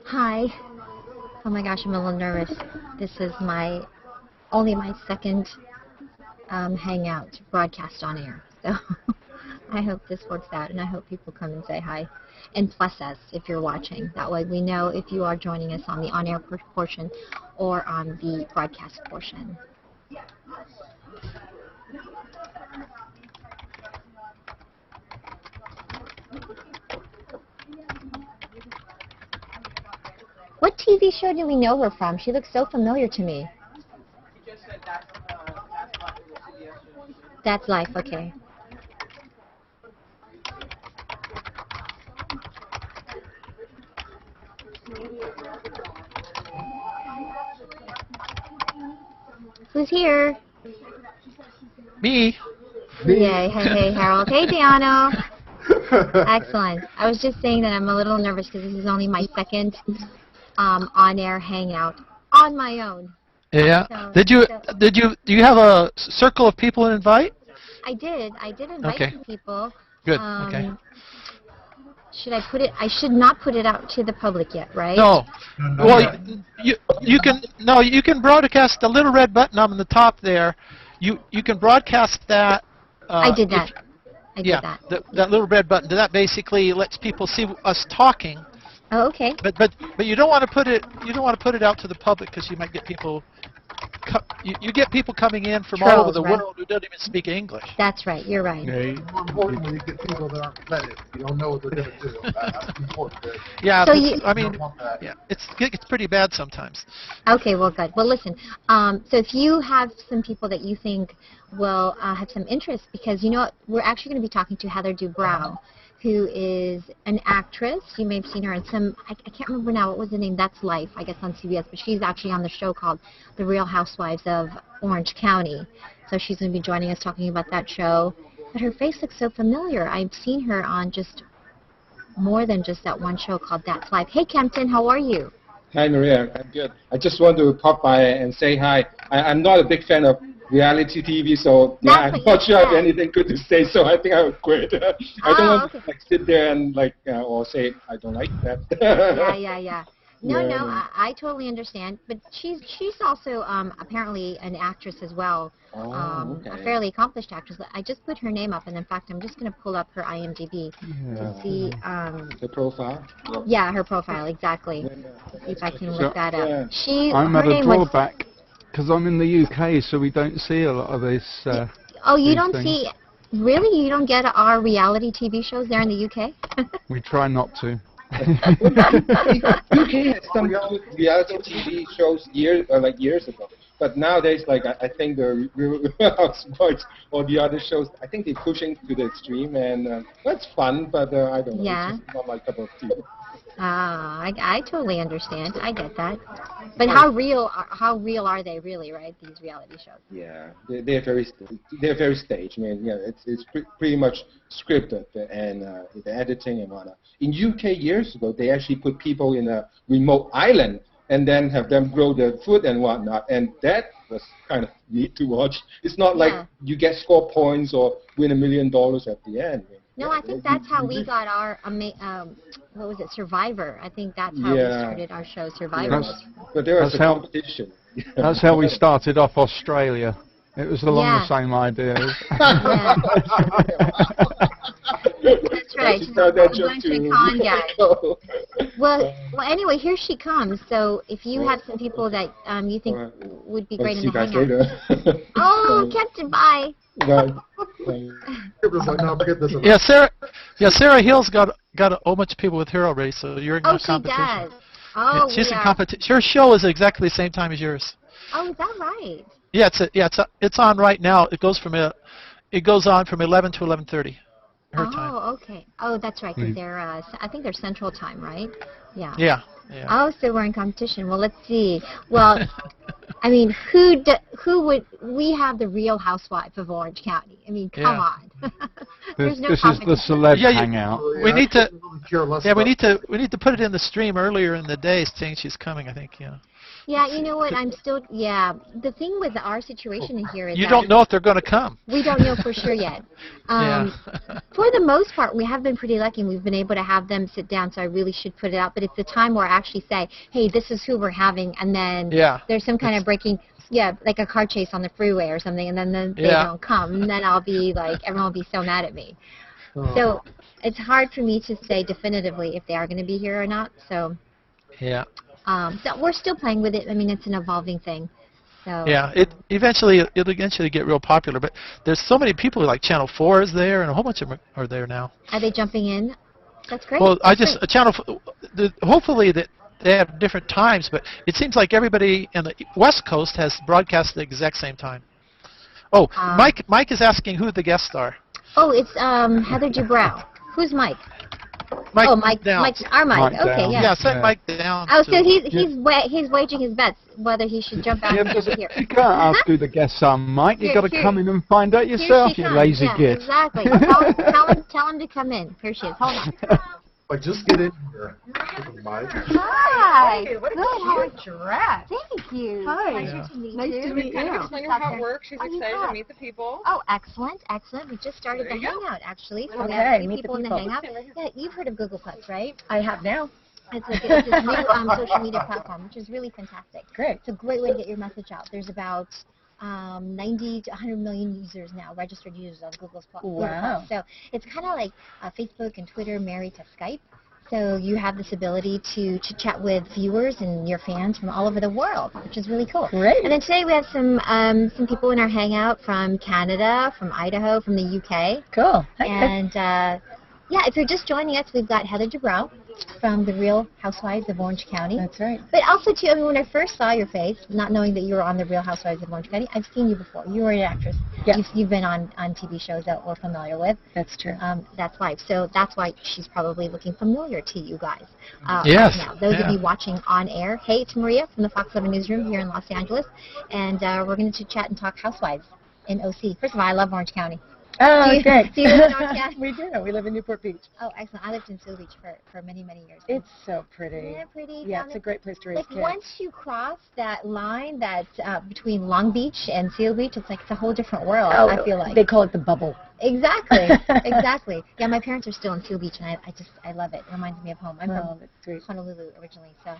Hi. Oh my gosh, I'm a little nervous. This is only my second Hangout broadcast on air. So I hope this works out, and I hope people come and say hi. And plus us if you're watching. That way we know if you are joining us on the on-air portion or on the broadcast portion. What TV show do we know her from? She looks so familiar to me. She just said That's Life. That's Life, okay. Who's here? Me. Yay, hey, Harold. Hey, Deanna. Excellent. I was just saying that I'm a little nervous because this is only my second on-air hangout on my own. Yeah. Do you have a circle of people to invite? I did invite some people. Good. Okay. Should I put it? I should not put it out to the public yet, right? No. Well, you can broadcast the little red button on the top there. You can broadcast that. I did that. I did that. That little red button. That basically lets people see us talking. Oh, okay. But you don't want to put it out to the public because you might get people. You get people coming in from all over the world who don't even speak English. That's right. You're right. Yeah, more importantly, you get people that aren't vetted. You don't know what they're going to do. That's important. Yeah, so it's pretty bad sometimes. Okay, well, good. Well, listen. So if you have some people that you think will have some interest, because you know what, we're actually going to be talking to Heather Dubrow, who is an actress. You may have seen her in some, I can't remember now, what was the name? That's Life, I guess, on CBS. But she's actually on the show called The Real Housewives of Orange County. So she's going to be joining us talking about that show. But her face looks so familiar. I've seen her on just more than just that one show called That's Life. Hey, Kempton, how are you? Hi, Maria. I'm good. I just want to pop by and say hi. I'm not a big fan of reality TV, so yeah, I'm not sure I have anything good to say, so I think I would quit. I don't want to sit there and or say I don't like that. Yeah. No, I totally understand. But she's also apparently an actress as well, a fairly accomplished actress. I just put her name up, and in fact, I'm just going to pull up her IMDb to see the profile. Yeah, her profile exactly. See if I can look that up. I'm at a drawback. Because I'm in the UK, so we don't see a lot of this. You don't see? Really? You don't get our reality TV shows there in the UK? We try not to. UK had some reality TV shows years ago, but nowadays, I think the Real Housewives or the other shows, I think they're pushing to the extreme, and that's fun, but I don't know. Yeah. It's just not my cup of tea. I totally understand. I get that. But how real are they really, right? These reality shows. Yeah, they're very staged. I mean, yeah, it's pretty much scripted and the editing and whatnot. In UK years ago, they actually put people in a remote island and then have them grow their food and whatnot, and that was kind of neat to watch. It's not like you get score points or win $1 million at the end. No, I think that's how we got our, what was it, Survivor. I think that's how we started our show, Survivor. But there was a competition. That's how we started off Australia. It was along the same idea. That's right. Well, anyway, here she comes. So if you have some people that you think would be great in the hangout. Oh, Captain, bye. Sarah Hill's got a whole bunch of people with her already, so you're in competition. She does. Oh, she's in competition. Her show is exactly the same time as yours. Oh, is that right? Yeah, it's on right now. It goes on from 11 to 11:30. Her time. Oh, okay. Oh, that's right. Because they're I think they're Central Time, right? Yeah. Yeah. Oh, so we're in competition. Well, let's see. Well, I mean, who would? We have the Real Housewife of Orange County. I mean, come on. There's no this is the celeb hangout. We need to. We need to put it in the stream earlier in the day, saying she's coming. I think. Yeah. Yeah, you know what? I'm still. Yeah, the thing with our situation in here is You that don't know if they're going to come. we don't know for sure yet. Yeah. For the most part, we have been pretty lucky. We've been able to have them sit down, so I really should put it out. But it's the time where I actually say, hey, this is who we're having, and then there's some kind of breaking, like a car chase on the freeway or something, and then they don't come. And then I'll be like, everyone will be so mad at me. So it's hard for me to say definitively if they are going to be here or not. So so we're still playing with it. I mean, it's an evolving thing. So Yeah, it'll eventually get real popular, but there's so many people like Channel 4 is there, and a whole bunch of them are there now. Are they jumping in? That's great. Well, That's great. Hopefully that they have different times, but it seems like everybody in the West Coast has broadcast at the exact same time. Oh, Mike is asking who the guests are. Oh, it's Heather Dubrow. Who's Mike? Mike down. Mike's our Mike. Mike Okay, down. yeah. Yeah, send Mike down. Oh, so he's waging his bets whether he should jump out and over here. You can't ask who the guests are, Mike. You've got to come in and find out yourself, you lazy git. Exactly. Tell him to come in. Here she is. Hold on. But just get in here. Mike. Hi. Hey, what a cute dress. Thank you. Hi. Pleasure to meet Nice you. to meet you. Explain her how it works. She's excited to meet the people. Oh, excellent, excellent. We just started the Hangout, actually. So we have Okay, 3 meet people the in the people. Hangout. Yeah, you've heard of Google Plus, right? I have now. It's this new social media platform, which is really fantastic. Great. It's a great way to get your message out. There's about 90 to 100 million users now, registered users on Google Plus. Wow. So it's kind of like Facebook and Twitter married to Skype. So you have this ability to chat with viewers and your fans from all over the world, which is really cool. Great. And then today we have some people in our Hangout from Canada, from Idaho, from the UK. Cool. And if you're just joining us, we've got Heather Dubrow from The Real Housewives of Orange County. That's right. But also, too, I mean, when I first saw your face, not knowing that you were on The Real Housewives of Orange County, I've seen you before. You were an actress. Yes. You've been on TV shows that we're familiar with. That's true. That's life. So that's why she's probably looking familiar to you guys. Yes. Right now. Those of you watching on air, hey, it's Maria from the Fox 11 Newsroom here in Los Angeles, and we're going to chat and talk housewives in OC. First of all, I love Orange County. Oh, great. Do you live in Orange County? We do. We live in Newport Beach. Oh, excellent. I lived in Seal Beach for many, many years. It's so pretty. Isn't it pretty? Yeah, it's a great place to raise Like kids. once you cross that line that's between Long Beach and Seal Beach, it's like it's a whole different world, I feel like. They call it the bubble. Exactly. Exactly. Yeah, my parents are still in Seal Beach, and I love it. It reminds me of home. I'm from That's sweet. Honolulu originally, so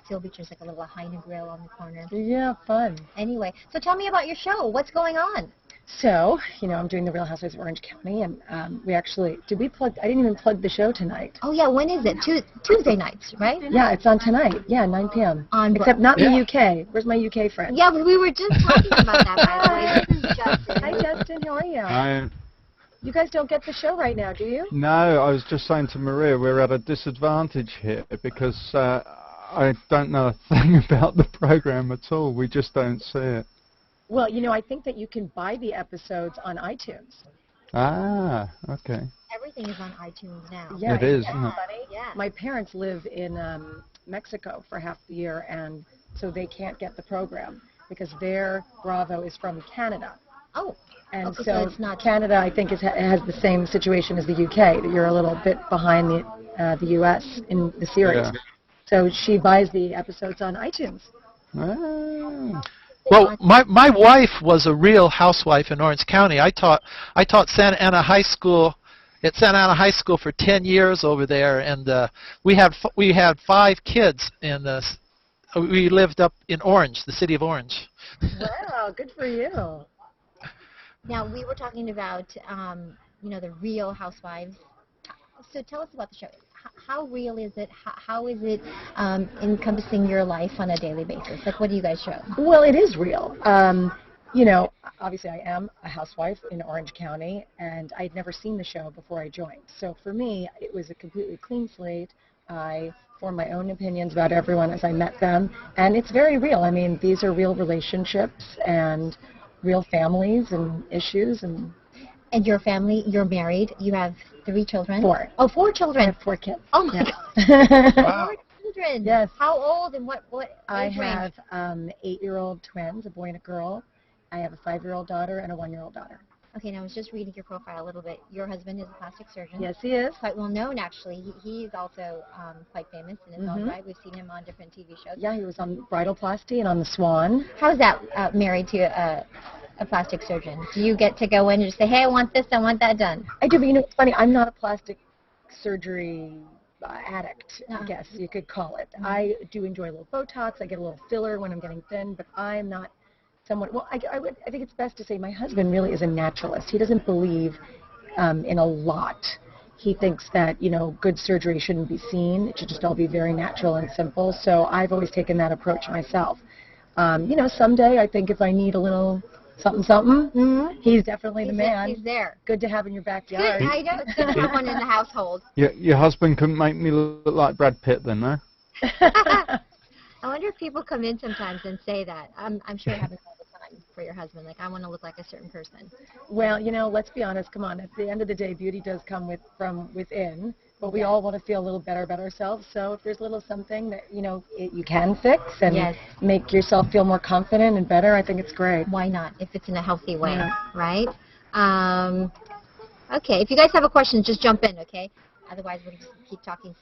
Seal Beach is like a little Lahaina grill on the corner. Yeah, fun. Anyway, so tell me about your show. What's going on? So, I'm doing The Real Housewives of Orange County, and I didn't even plug the show tonight. Oh, yeah, when is it? Tuesday nights, right? Yeah, it's on tonight. Yeah, 9 p.m. Except not in the UK. Where's my UK friend? Yeah, we were just talking about that, by the way. This is Justin. Hi, Justin. How are you? You guys don't get the show right now, do you? No, I was just saying to Maria, we're at a disadvantage here because I don't know a thing about the program at all. We just don't see it. Well, I think that you can buy the episodes on iTunes. Ah, okay. Everything is on iTunes now. Yeah, It is, isn't isn't it? funny? Yeah. My parents live in Mexico for half the year, and so they can't get the program because their Bravo is from Canada. Oh. And Okay, so it's not Canada, I think, has the same situation as the UK, that you're a little bit behind the U.S. in the series. Yeah. So she buys the episodes on iTunes. Ah. Well, my wife was a real housewife in Orange County. I taught Santa Ana High School at Santa Ana High School for 10 years over there, and we had 5 kids, and we lived up in Orange, the city of Orange. Wow, good for you. Now, we were talking about, the Real Housewives. So tell us about the show. How real is it? How is it encompassing your life on a daily basis? Like, what do you guys show? Well, it is real. Obviously I am a housewife in Orange County, and I'd never seen the show before I joined. So for me, it was a completely clean slate. I formed my own opinions about everyone as I met them, and it's very real. I mean, these are real relationships and real families and issues. And your family, you're married. You have 3 children? 4. Oh, 4 children. I have 4 kids. Oh, my Yeah. God. Wow. 4 children. Yes. How old and what I age range? have 8-year-old twins, a boy and a girl. I have a 5-year-old daughter and a 1-year-old daughter. Okay, now I was just reading your profile a little bit. Your husband is a plastic surgeon. Yes, he is. Quite well known, actually. He's also quite famous in his own Mhm. right. We've seen him on different TV shows. Yeah, he was on Bridalplasty and on The Swan. How is that married to a plastic surgeon? Do you get to go in and just say, hey, I want this, I want that done? I do, but you know, it's funny. I'm not a plastic surgery addict, I Uh-uh. guess you could call it. Mhm. I do enjoy a little Botox. I get a little filler when I'm getting thin, but I'm not someone. Well, I think it's best to say my husband really is a naturalist. He doesn't believe in a lot. He thinks that, you know, good surgery shouldn't be seen. It should just all be very natural and simple. So I've always taken that approach myself. You know, someday I think if I need a little something, Mm-hmm. he's definitely the man. He's there. Good to have in your Good. backyard. I know. It's good to have one in the household. Your husband couldn't make me look like Brad Pitt then, no? I wonder if people come in sometimes and say that. I'm sure it happens all the time for your husband. Like, I want to look like a certain person. Well, you know, let's be honest. Come on. At the end of the day, beauty does come from within. But we all want to feel a little better about ourselves. So if there's a little something that, you know, you can fix and Yes. make yourself feel more confident and better, I think it's great. Why not, if it's in a healthy way, Yeah. right? Okay, if you guys have a question, just jump in, okay? Otherwise, we'll just keep talking.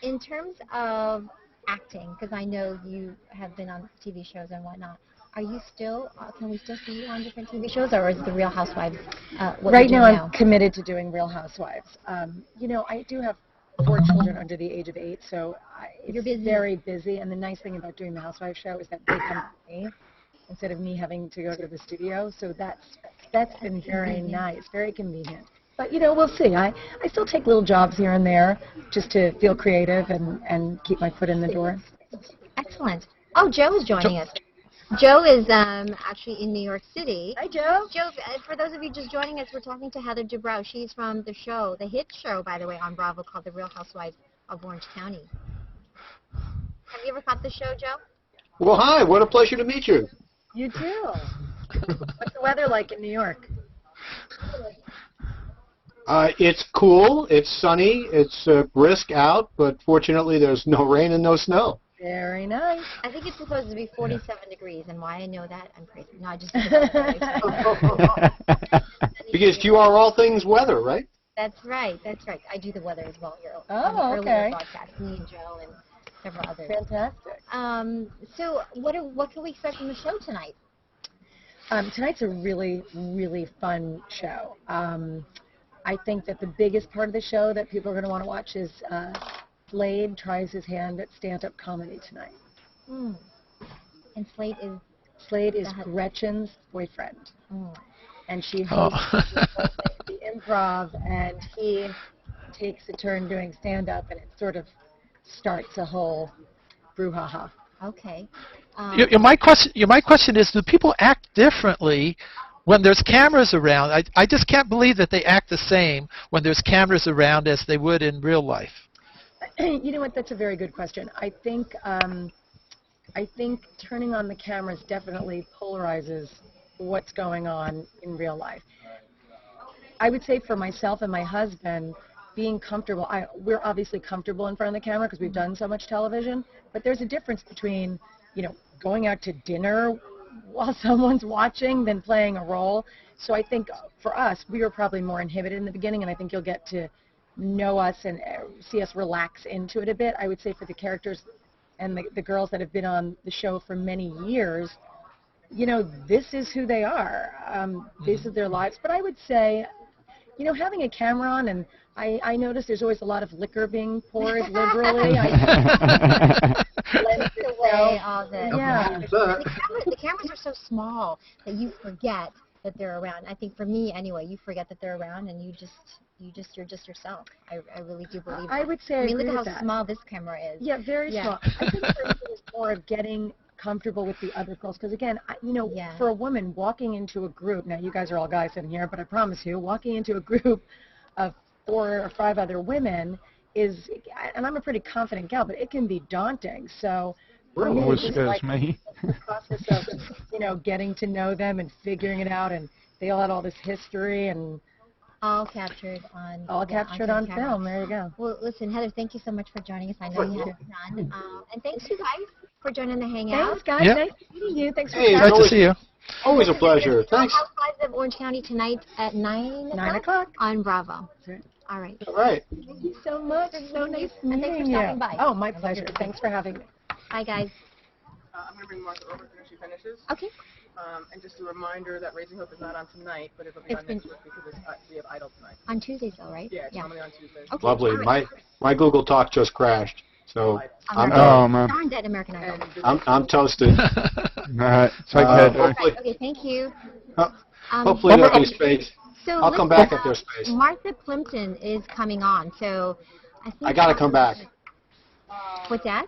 In terms of acting, because I know you have been on TV shows and whatnot, are you still, can we still see you on different TV shows, or is it The Real Housewives what Right you're now, doing I'm committed to doing Real Housewives. You know, I do have 4 children under the age of 8, so You're it's busy. very busy. And the nice thing about doing the Housewives show is that they come to me instead of me having to go to the studio. So that's been very convenient. nice, very convenient. But, you know, we'll see. I still take little jobs here and there just to feel creative and keep my foot in the door. Excellent. Oh, Joe is joining us. Joe is actually in New York City. Hi, Joe. Joe, for those of you just joining us, we're talking to Heather Dubrow. She's from the show, the hit show, by the way, on Bravo called The Real Housewives of Orange County. Have you ever caught the show, Joe? Well, hi. What a pleasure to meet you. You too. What's the weather like in New York? It's cool. It's sunny. It's brisk out, but fortunately there's no rain and no snow. Very nice. I think it's supposed to be 47 degrees, and why I know that, I'm crazy. No, I just... Because you are all things weather, right? That's right, that's right. I do the weather as well here Oh, on the earlier okay. broadcast, me and Joe and several others. Fantastic. So what can we expect from the show tonight? Tonight's a really, really fun show. I think that the biggest part of the show that people are going to want to watch is Slade tries his hand at stand-up comedy tonight. Mm. And Slade is... Gretchen's boyfriend. Mm. And she Oh. hosts the improv, and he takes a turn doing stand-up, and it sort of starts a whole brouhaha. Okay. My question is, do people act differently when there's cameras around? I just can't believe that they act the same when there's cameras around as they would in real life. You know what? That's a very good question. I think turning on the cameras definitely polarizes what's going on in real life. I would say for myself and my husband, being comfortable, we're obviously comfortable in front of the camera because we've done so much television, but there's a difference between, you know, going out to dinner while someone's watching than playing a role. So I think for us, we were probably more inhibited in the beginning, and I think you'll get to know us and see us relax into it a bit. I would say for the characters and the girls that have been on the show for many years, you know, this is who they are. This is their lives. But I would say, you know, having a camera on, and I notice there's always a lot of liquor being poured liberally. Away all the... Yeah. The cameras are so small that you forget that they're around. I think for me, anyway, you forget that they're around, and you're just yourself. I really do believe that. I would say I mean, agree look with at how that. small this camera is. Yeah, very Yeah. small. I think for me it's more of getting comfortable with the other girls, because again, you know, Yeah. for a woman walking into a group, now you guys are all guys sitting here, but I promise you, walking into a group of 4 or 5 other women is, and I'm a pretty confident gal, but it can be daunting. So for me, Always it's scares like me. the process of, you know, getting to know them and figuring it out, and they all had all this history and All captured on... all yeah, captured on on camera. film. There you go. Well, listen, Heather, thank you so much for joining us. I know you have to run. And thanks, you guys. for joining the Hangout. Thanks, guys. Yep. Nice meeting you. Thanks for Hey, Nice to always- see you. Always a pleasure. Thanks. Housewives of Orange County tonight at 9 9 o'clock. on Bravo. That's All right. All right. Thank you so much. So nice And thanks for meeting you. stopping by. Oh, my pleasure. Thanks for having me. Bye, guys. I'm going to bring Martha over when she finishes. Okay. And just a reminder that Raising Hope is not on tonight, but it'll be It's on been- next week because we have Idol tonight. On Tuesdays, though, right? Yeah, it's normally on Tuesdays. Okay. Lovely. all right. My Google Talk just crashed, so I'm Oh, man. Darn dead American Idol. I'm toasted. All right. Take care, Joe. hopefully, Okay, thank you. hopefully there'll be space. So I'll come listen, back if there's space. Martha Plimpton is coming on, so I think I gotta come back. What's that?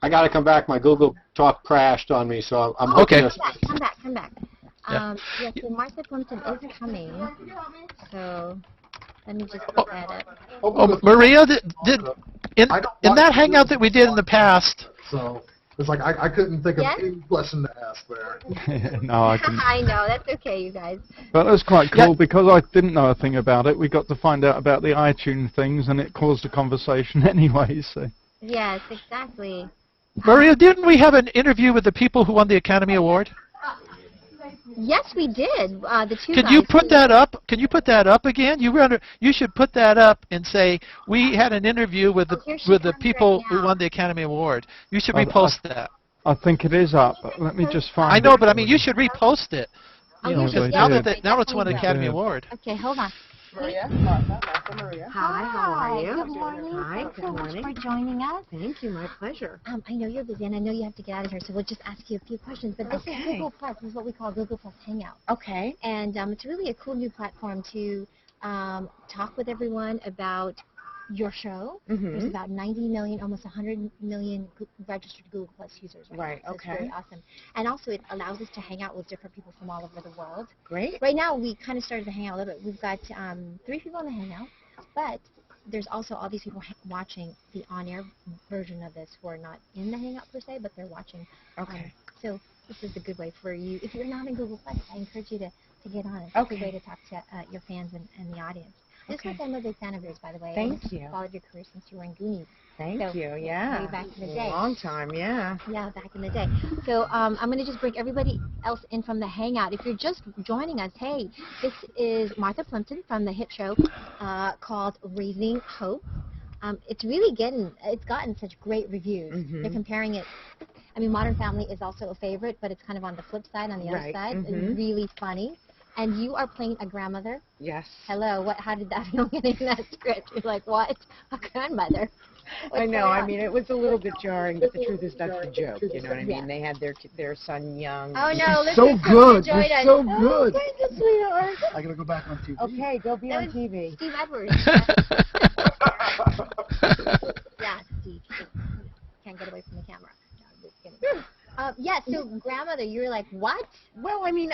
I gotta come back. My Google Talk crashed on me, so I'm Okay. hoping this. Come back. Yeah. Yeah, so Martha Plimpton is coming. So let me just put that up. Oh, Maria, in I don't in watch that the hangout that we did in the news. past, So it's like I couldn't think of Yes? any question to ask there. No, I can. I know, that's okay, you guys. But that's quite Yeah. cool because I didn't know a thing about it. We got to find out about the iTunes things, and it caused a conversation anyway. So. Yes, exactly. Maria, didn't we have an interview with the people who won the Academy Award? Yes, we did. The two Can guys. you put that up? Can you put that up again? You should put that up and say we had an interview with Oh, here she the comes people right who now. won the Academy Award. You should I- repost that. I think it is up. But let me just find I know, it. but I mean you should repost it. Oh, Yeah, here they she is. Now did. that now it's won an Definitely Academy did. Award. will. Okay, hold on. Maria, Martha, Maria. Hi, how are you? Good morning. Hi, Thanks good so much morning. for joining us. Thank you, my pleasure. I know you're busy, and I know you have to get out of here, so we'll just ask you a few questions. But this is Okay. Google Plus. This is what we call Google Plus Hangout. Okay. And it's really a cool new platform to talk with everyone about your show. There's Mm-hmm. about 90 million, almost 100 million registered Google Plus users Right, now. So okay. It's very awesome. And also it allows us to hang out with different people from all over the world. Great. Right now we kind of started to hang out a little bit. We've got 3 people on the Hangout, but there's also all these people watching the on-air version of this who are not in the Hangout per se, but they're watching. Okay. So this is a good way for you. If you're not in Google Plus, I encourage you to get on it. It's Okay. a good way to talk to your fans and the audience. This Okay. was I'm a big fan of yours, by the way. Thank I've you. followed your career since you were in Goonies. Thank So, you. Yeah. way back in the day. Long time. Yeah. Yeah, back in the day. So I'm going to just bring everybody else in from the Hangout. If you're just joining us, hey, this is Martha Plimpton from the hit show called Raising Hope. It's gotten such great reviews. Mhm. They're comparing it. I mean, Modern Family is also a favorite, but it's kind of on the flip side, on the other Right, side. mhm. It's really funny. And you are playing a grandmother. Yes. Hello, how did that feel getting that script? You're like, what? A grandmother? I What's know. going I on? mean, it was a little bit jarring, but the truth is that's the joke. You know what I Yeah. mean? They had their son young. Oh no, look So who's good. joined You're us. so Oh, good. thank you, sweetheart. I gotta go back on TV. Okay, go be That on was TV. Steve Edwards. Yeah, Steve. Can't get away from the camera. No, I'm just kidding. Yeah, so grandmother, you were like, what? Well, I mean,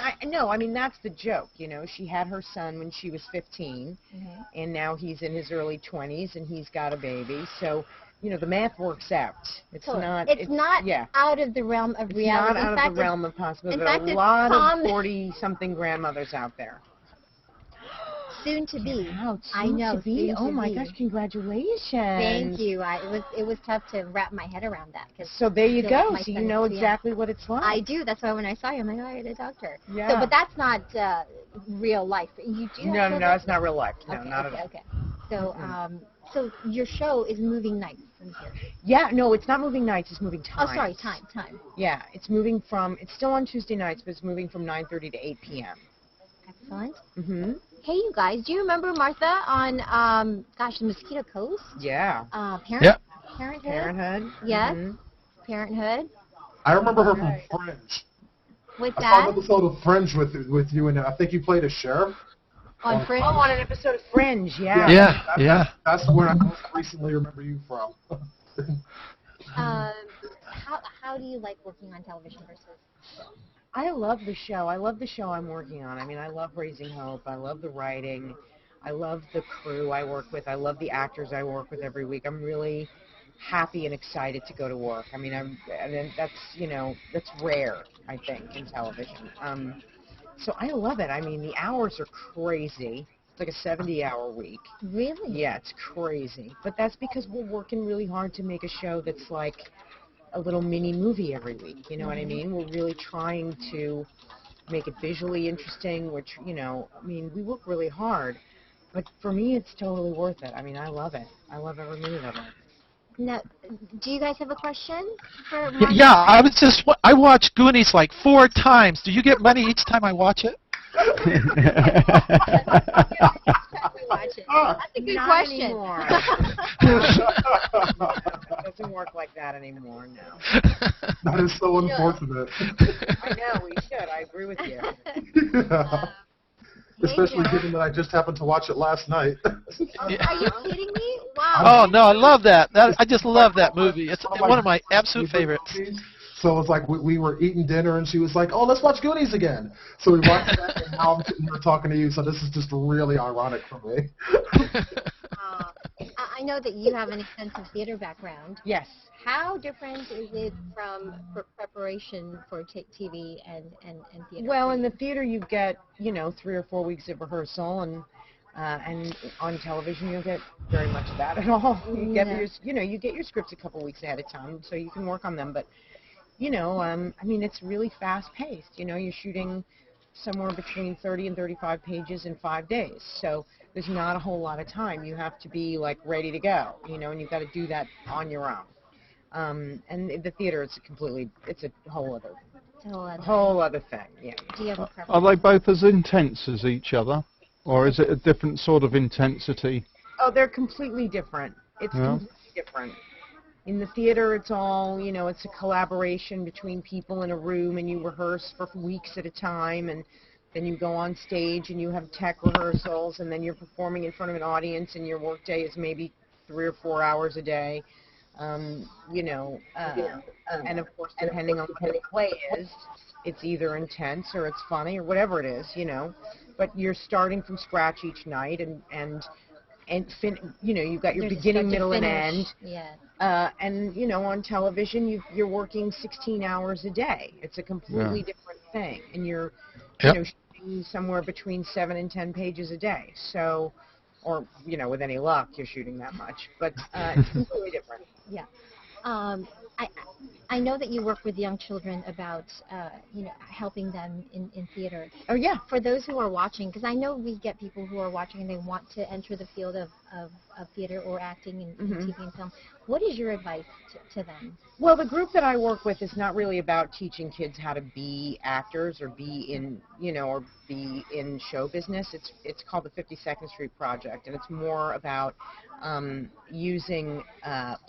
that's the joke. You know, she had her son when she was 15, and now he's in his early 20s, and he's got a baby. So, you know, the math works out. It's Totally. not. It's not Yeah. out of the realm of It's reality. not out In fact, of the realm of possibility. in There fact, are a it's lot common. of 40-something grandmothers out there. soon to be. Wow, I know. soon to be. soon Oh to my be. gosh, congratulations. Thank you. It was tough to wrap my head around that. 'Cause So there you I feel like go. my So you son know is- yeah. exactly what it's like. I do. That's why when I saw you, I'm like, oh, I had a doctor. Yeah. So, but that's not real life. You do have No, children? it's not real life. No, Okay, not okay, at all. okay. So, so your show is moving nights from here. Yeah, no, it's not moving nights. It's moving Oh, times. sorry, time. Yeah, it's moving from. It's still on Tuesday nights, but it's moving from 9:30 to 8 p.m. Excellent. Mhm. Hey, you guys, do you remember Martha on, the Mosquito Coast? Yeah. Yep. Parenthood? Parenthood. Yes. Mhm. Parenthood. I remember her from Fringe. With I saw an that, episode of Fringe with you, and I think you played a sheriff. on Fringe. Oh, on an episode of Fringe. Yeah. Yeah. That's where I most recently remember you from. How do you like working on television versus? I love the show. I love the show I'm working on. I mean, I love Raising Hope. I love the writing. I love the crew I work with. I love the actors I work with every week. I'm really happy and excited to go to work. I mean, that's rare, I think, in television. So I love it. I mean, the hours are crazy. It's like a 70-hour week. Really? Yeah, it's crazy. But that's because we're working really hard to make a show that's like a little mini movie every week. You know what I mean? We're really trying to make it visually interesting, which, you know, I mean, we work really hard. But for me, it's totally worth it. I mean, I love it. I love every minute of it. Now, do you guys have a question for Yeah, I watched Goonies like 4 times. Do you get money each time I watch it? Watch it. That's a good Not question. anymore. It doesn't work like that anymore, no. That is so unfortunate. I know, we should. I agree with you. Yeah. Especially given that I just happened to watch it last night. Are you kidding me? Wow. Oh no, I love that. I just love that movie. It's one of my absolute favorites. So it was like we were eating dinner, and she was like, "Oh, let's watch Goonies again." So we watched that, and now I'm sitting here talking to you. So this is just really ironic for me. I know that you have an extensive theater background. Yes. How different is it from preparation for TV and theater? Well, in the theater you get, you know, 3 or 4 weeks of rehearsal, and on television you don't get very much of that at all. You get you get your scripts a couple weeks ahead of time, so you can work on them. But you know, I mean, it's really fast-paced. You know, you're shooting somewhere between 30 and 35 pages in 5 days, so there's not a whole lot of time. You have to be like ready to go, you know, and you've got to do that on your own. And the theater, it's a whole other thing. Yeah. Do you have a preference? Are they both as intense as each other, or is it a different sort of intensity? Oh, they're completely different. It's completely different. In the theater, it's all, you know, it's a collaboration between people in a room, and you rehearse for weeks at a time, and then you go on stage and you have tech rehearsals, and then you're performing in front of an audience, and your workday is maybe 3 or 4 hours a day. You know, and of course, depending on what the play is, it's either intense or it's funny or whatever it is, you know. But you're starting from scratch each night, and you know, you've got your beginning, middle, and end. Yeah. And you know, on television, you're working 16 hours a day. It's a completely different thing, and you're you know, shooting somewhere between 7 and 10 pages a day. So, or you know, with any luck, you're shooting that much. But it's completely different. Yeah. I know that you work with young children about, you know, helping them in theater. Oh, yeah. For those who are watching, because I know we get people who are watching and they want to enter the field of theater or acting in TV and film. What is your advice to them? Well, the group that I work with is not really about teaching kids how to be actors or be in, you know, or be in show business. It's called the 52nd Street Project, and it's more about using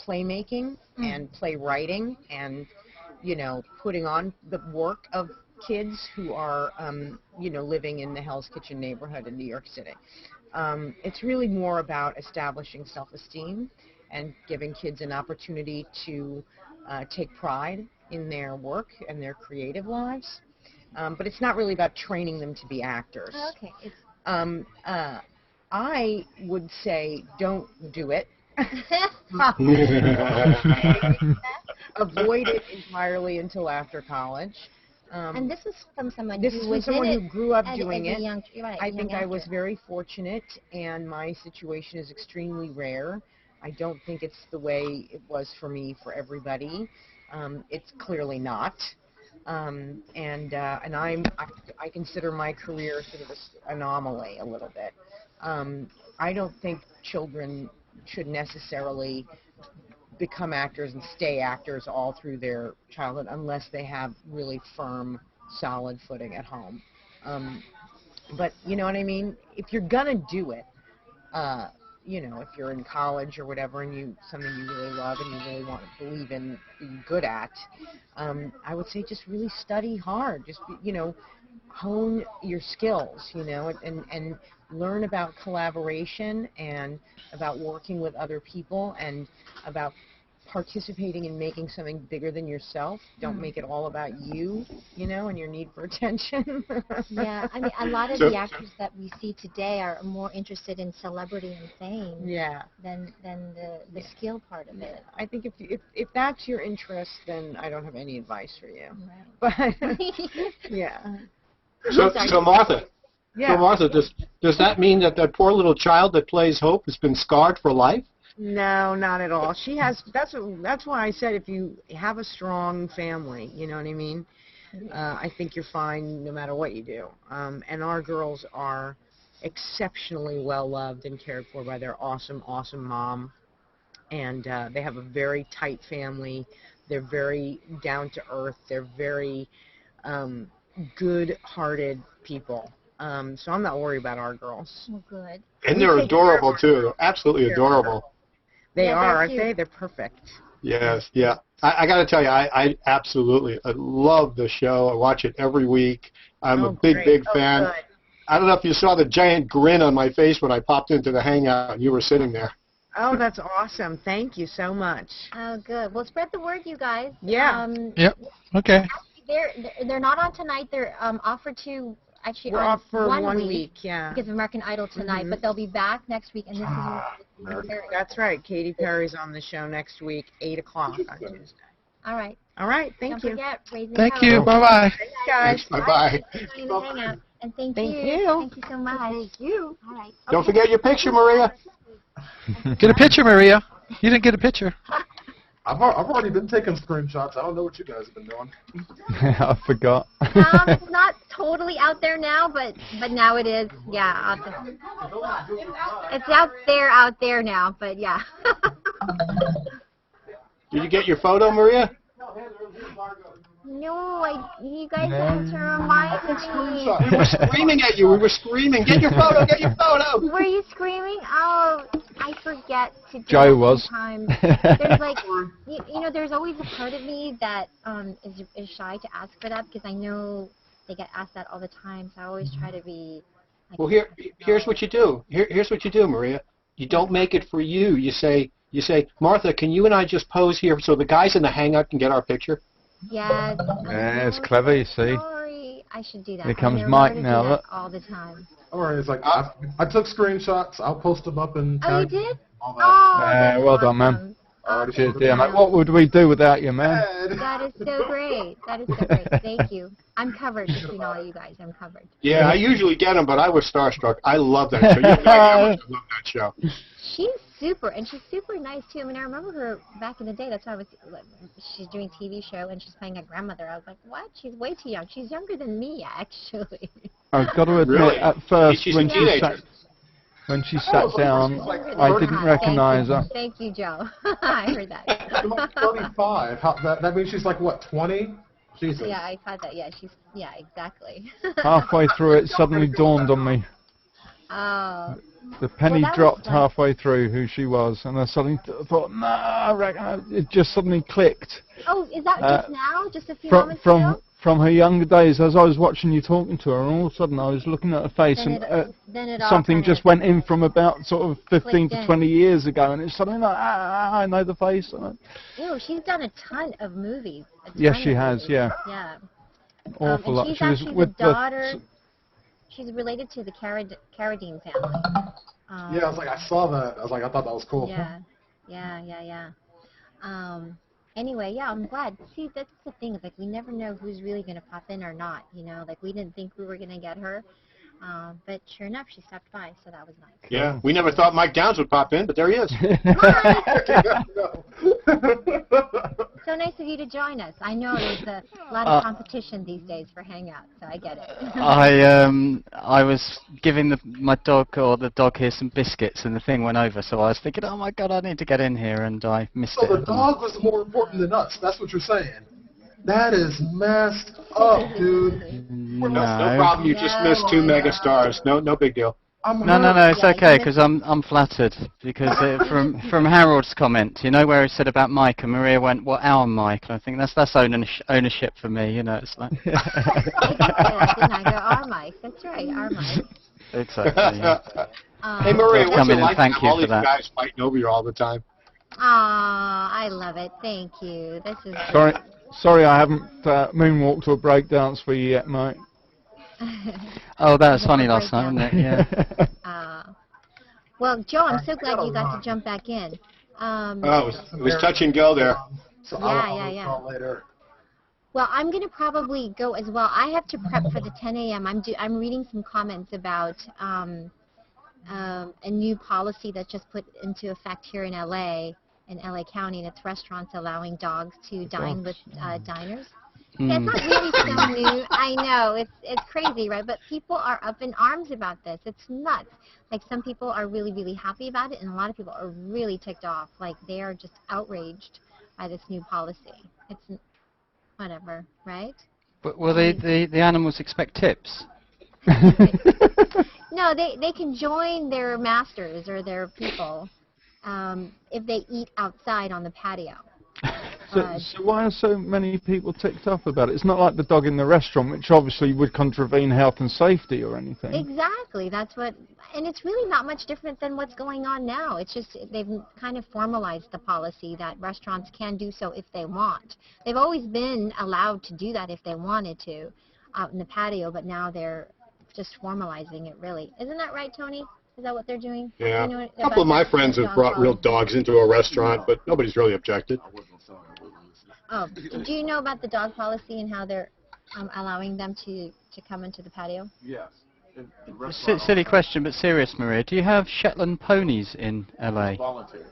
playmaking and playwriting and, you know, putting on the work of kids who are, you know, living in the Hell's Kitchen neighborhood in New York City. It's really more about establishing self-esteem and giving kids an opportunity to take pride in their work and their creative lives. But it's not really about training them to be actors. Okay. I would say don't do it. Avoid it entirely until after college. And this is from someone who grew up doing it. I think I was very fortunate, and my situation is extremely rare. I don't think it's the way it was for me for everybody. It's clearly not. And I consider my career sort of an anomaly a little bit. I don't think children should necessarily become actors and stay actors all through their childhood unless they have really firm, solid footing at home. But you know what I mean? If you're gonna do it, you know, if you're in college or whatever, and something you really love and you really want to believe in, be good at, I would say just really study hard. Just you know, hone your skills, you know, and learn about collaboration and about working with other people and about participating in making something bigger than yourself. Don't make it all about you, you know, and your need for attention. Yeah, I mean, a lot of the actors that we see today are more interested in celebrity and fame than the skill part of it. I think if that's your interest, then I don't have any advice for you. Right. But yeah. So Martha. Yeah. So Martha, does that mean that poor little child that plays Hope has been scarred for life? No, not at all. She has. That's why I said if you have a strong family, you know what I mean. I think you're fine no matter what you do. And our girls are exceptionally well loved and cared for by their awesome, awesome mom. And they have a very tight family. They're very down to earth. They're very good-hearted people. So I'm not worried about our girls. Oh, good. And they're adorable too. Absolutely adorable. They Yeah, are, they're aren't cute. they? They're perfect. Yes, yeah. I got to tell you, I absolutely love the show. I watch it every week. I'm a big, great. big Oh, fan. good. I don't know if you saw the giant grin on my face when I popped into the Hangout and you were sitting there. Oh, that's awesome. Thank you so much. Oh, good. Well, spread the word, you guys. Yeah. Yep. Okay. They're not on tonight. They're offered to actually We're on off for 1 week, yeah. because of American Idol tonight, but they'll be back next week, and this is That's right. Katy Perry's on the show next week, 8 o'clock on Tuesday. all right. All right. Thank Don't you. forget, Raising Thank Hope. you. Bye-bye. Thanks, guys. Bye-bye. Thanks for joining the Hangout. And thank Thank you. you. Thank you so much. Thank you. All right. Don't forget your picture, Maria. Get a picture, Maria. You didn't get a picture. I've already been taking screenshots. I don't know what you guys have been doing. I forgot. It's not totally out there now, but now it is. Yeah, it's out there now. But yeah. Did you get your photo, Maria? No, you guys have to remind me. We were screaming at you. We were screaming. Get your photo. Get your photo. Were you screaming? Oh, I forget to do Joe that was. sometimes. There's like, you know, there's always a part of me that is shy to ask for that because I know they get asked that all the time. So I always try to be. Like, Well, here's what you do. Here's what you do, Maria. You don't make it for you. You say, Martha, can you and I just pose here so the guys in the Hangout can get our picture? yes. Yeah, it's clever, you see. Sorry, I should do that. Here comes I Mike to do now, that look. all the time. All right, it's like I took screenshots. I'll post them up and Oh, you tag did? all that. Oh, that's well done, man. awesome. Already Cheers, posted dear, them. mate. What would we do without you, man? That is so great. That is so great. Thank you. I'm covered between all you guys. I'm covered. Yeah, I usually get them, but I was starstruck. I love that show. You have no idea how much I love that show. She's super, and she's super nice too. I mean, I remember her back in the day. That's why she's doing a TV show and she's playing a grandmother. I was like, what? She's way too young. She's younger than me, actually. I've got to admit, Really? at first, She's when a teenager. she sat down, she's like I 30. didn't recognise her. Thank you, Joe. I heard that. She's like 35. That means she's like, what, 20? Jesus. Yeah, I thought that. Yeah, exactly. Halfway through, it suddenly dawned on me. Oh. The penny that was dropped like- halfway through who she was, and I suddenly thought, no, it just suddenly clicked. Oh, is that just now? Just a few moments ago? From her younger days, as I was watching you talking to her, and all of a sudden I was looking at her face, Then it and all something kind just of went in from about sort of 15 clicked to in. 20 years ago, and it's suddenly like, I know the face. Ew, she's done a ton of movies. Yes, she has, yeah. Yeah. Awful lot. And she's She was actually with the daughter. She's related to the Carradine family. Yeah, I was like, I saw that. I was like, I thought that was cool. Yeah. Anyway, yeah, I'm glad. See, that's the thing. Like, we never know who's really going to pop in or not, you know? Like, we didn't think we were going to get her. But sure enough, she stopped by, so that was nice. Yeah, we never thought Mike Downs would pop in, but there he is. So nice of you to join us. I know there's a lot of competition these days for Hangout, so I get it. I was giving my dog or the dog here some biscuits, and the thing went over. So I was thinking, oh my god, I need to get in here, and I missed So it. the dog was more important than us. That's what you're saying. That is messed up, dude. No problem. You just missed two megastars. No big deal. No, it's okay because I'm flattered because from Harold's comment, you know, where he said about Mike and Maria went, "Well, our Mike." I think that's ownership for me. You know, it's like. I did say that, didn't I? Go, our Mike. That's right, our Mike. Exactly. Yeah. Hey Maria, what's come it in and like thank to have you all for these that. guys fighting over you all the time? I love it. Thank you. This is Sorry, I haven't moonwalked or breakdanced for you yet, mate. Oh, that was funny last night, wasn't it? Yeah. Well, Joe, I'm so glad you got to jump back in. It was touch and go there. So Yeah. I'll later. Well, I'm going to probably go as well. I have to prep for the 10 a.m. I'm reading some comments about a new policy that's just put into effect here in LA County, and it's restaurants allowing dogs to dine with diners. Yeah, it's not really so new. I know, it's crazy, right? But people are up in arms about this. It's nuts. Like, some people are really, really happy about it, and a lot of people are really ticked off. Like, they are just outraged by this new policy. It's whatever, right? But will the animals expect tips? No, they can join their masters or their people if they eat outside on the patio. So why are so many people ticked off about it? It's not like the dog in the restaurant, which obviously would contravene health and safety or anything. Exactly. That's what, and it's really not much different than what's going on now. It's just they've kind of formalized the policy that restaurants can do so if they want. They've always been allowed to do that if they wanted to out in the patio, but now they're just formalizing it, really. Isn't that right, Tony? Is that what they're doing? Yeah. You know A couple of my friends have brought real dogs into a restaurant, but nobody's really objected. Oh, do you know about the dog policy and how they're allowing them to come into the patio? Yes. Silly question, but serious, Maria. Do you have Shetland ponies in LA? Voluntary.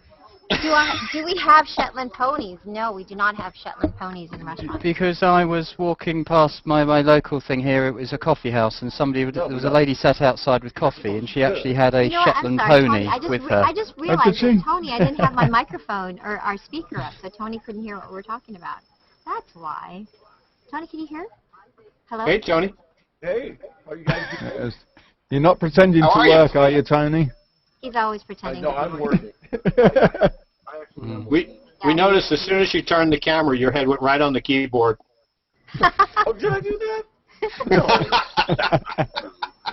Do we have Shetland ponies? No, we do not have Shetland ponies in restaurants. Because I was walking past my local thing here. It was a coffee house, and there was a lady sat outside with coffee, and she actually had a Shetland pony with her. I just realized that, Tony, I didn't have my microphone or our speaker up, so Tony couldn't hear what we're talking about. That's why. Tony, can you hear? Hello? Hey, Tony. Hey, how are you guys doing? You're not pretending to work, are you, Tony? He's always pretending. No, I'm working. We noticed as soon as you turned the camera, your head went right on the keyboard. Oh, did I do that? No.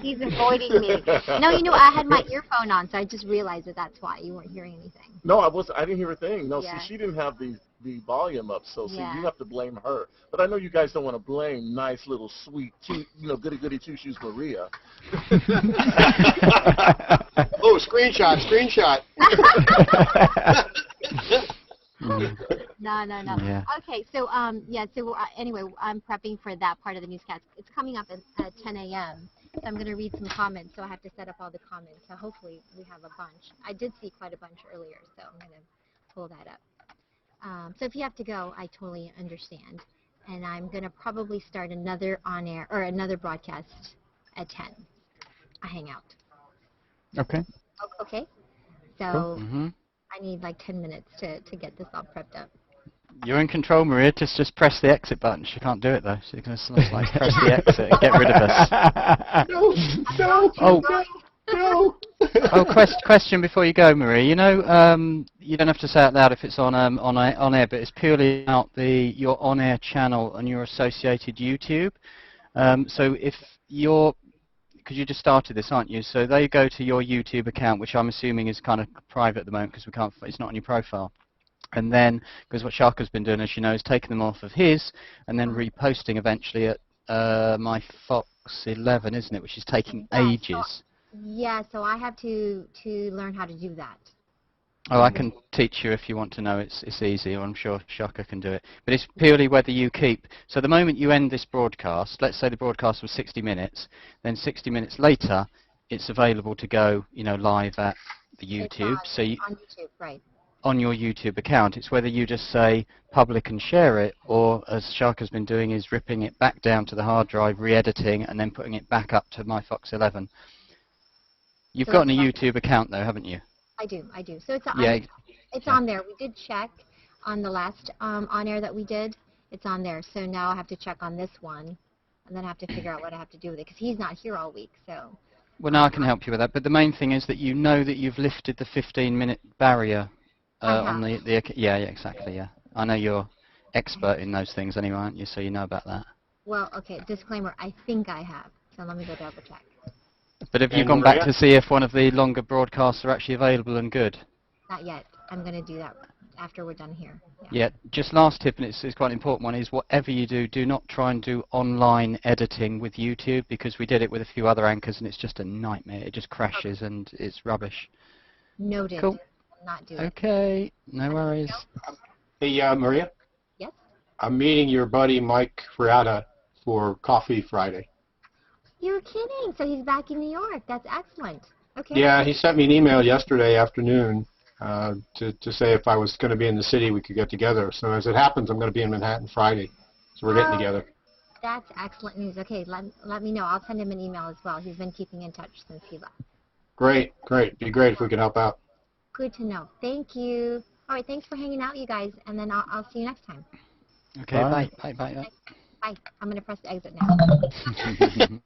He's avoiding me. No, I had my earphone on, so I just realized that that's why you weren't hearing anything. No, I didn't hear a thing. No, Yeah. see, she didn't have the volume up, so see, Yeah. you have to blame her. But I know you guys don't want to blame nice little sweet, goody two shoes Maria. Oh, screenshot. No. Yeah. Okay, so anyway, I'm prepping for that part of the newscast. It's coming up at 10 a.m. So I'm going to read some comments. So I have to set up all the comments. So hopefully we have a bunch. I did see quite a bunch earlier, so I'm going to pull that up. So if you have to go, I totally understand. And I'm going to probably start another on-air or another broadcast at 10. A Hangout. Okay. Okay. So Cool. I need like 10 minutes to get this all prepped up. You're in control, Maria. Just press the exit button. She can't do it though. She's going to like press the exit and get rid of us. No. Oh, question before you go, Maria. You don't have to say it loud if it's on air, but it's purely about your on-air channel and your associated YouTube. So if because you just started this, aren't you? So they go to your YouTube account, which I'm assuming is kind of private at the moment because it's not on your profile. And then, because what Shaka's been doing, as you know, is taking them off of his and then reposting eventually at my Fox 11, isn't it? Which is taking ages. Yeah, so I have to learn how to do that. Oh, I can teach you if you want to know. It's easy. I'm sure Shaka can do it. But it's purely whether you keep. So the moment you end this broadcast, let's say the broadcast was 60 minutes, then 60 minutes later, it's available to go, live at the YouTube. On YouTube, right. On your YouTube account. It's whether you just say public and share it, or as Shaka's been doing, is ripping it back down to the hard drive, re-editing, and then putting it back up to my Fox 11. You've got a YouTube account though, haven't you? I do. So it's Yeah. on there. We did check on the last on-air that we did. It's on there. So now I have to check on this one, and then I have to figure out what I have to do with it, because he's not here all week. So. Well, now I can help you with that. But the main thing is that you know that you've lifted the 15-minute barrier on the yeah, exactly, yeah. I know you're expert in those things anyway, aren't you? So you know about that. Well, okay, disclaimer, I think I have. So let me go double check. But have you gone back to see if one of the longer broadcasts are actually available and good? Not yet. I'm going to do that after we're done here. Yeah, just last tip, and it's quite an important one, is whatever you do not try and do online editing with YouTube, because we did it with a few other anchors and it's just a nightmare. It just crashes and it's rubbish. Noted. Cool. Not do it. Okay, no worries. Hey, Maria? Yes? I'm meeting your buddy Mike Ferrata for Coffee Friday. You're kidding. So he's back in New York. That's excellent. Okay. Yeah, he sent me an email yesterday afternoon to say if I was going to be in the city, we could get together. So as it happens, I'm going to be in Manhattan Friday, so we're getting together. That's excellent news. Okay, let me know. I'll send him an email as well. He's been keeping in touch since he left. Great, great. Be great if we could help out. Good to know. Thank you. All right, thanks for hanging out, you guys, and then I'll see you next time. Okay, bye. Bye. Bye. I'm going to press the exit now.